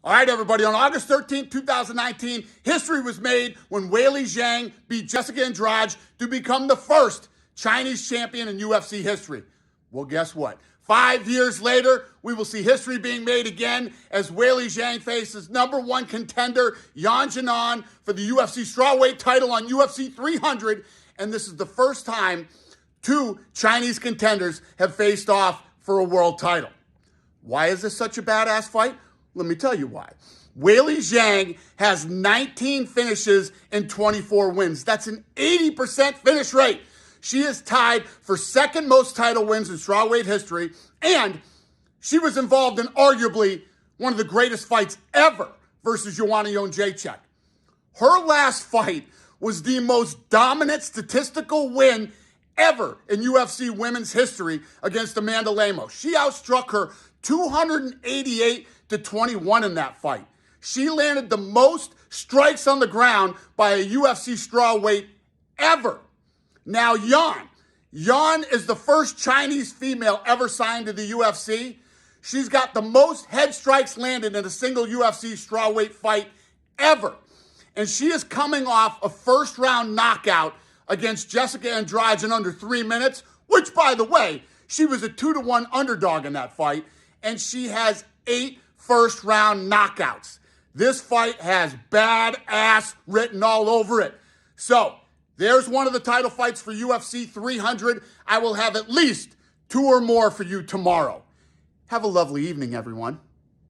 All right, everybody, on August 13th, 2019, history was made when Weili Zhang beat Jessica Andrade to become the first Chinese champion in UFC history. Well, guess what? 5 years later, we will see history being made again as Weili Zhang faces number one contender Yan Jinan for the UFC strawweight title on UFC 300, and this is the first time two Chinese contenders have faced off for a world title. Why is this such a badass fight? Let me tell you why. Weili Zhang has 19 finishes and 24 wins. That's an 80% finish rate. She is tied for second most title wins in strawweight history, and she was involved in arguably one of the greatest fights ever versus Joanna Jędrzejczyk. Her last fight was the most dominant statistical win ever in UFC women's history against Amanda Lemos. She outstruck her 288-21 in that fight. She landed the most strikes on the ground by a UFC strawweight ever. Now, Yan is the first Chinese female ever signed to the UFC. She's got the most head strikes landed in a single UFC strawweight fight ever. And she is coming off a first-round knockout against Jessica Andrade in under 3 minutes, which, by the way, she was a 2-1 underdog in that fight, and she has 8 first-round knockouts. This fight has badass written all over it. So, there's one of the title fights for UFC 300. I will have at least 2 or more for you tomorrow. Have a lovely evening, everyone.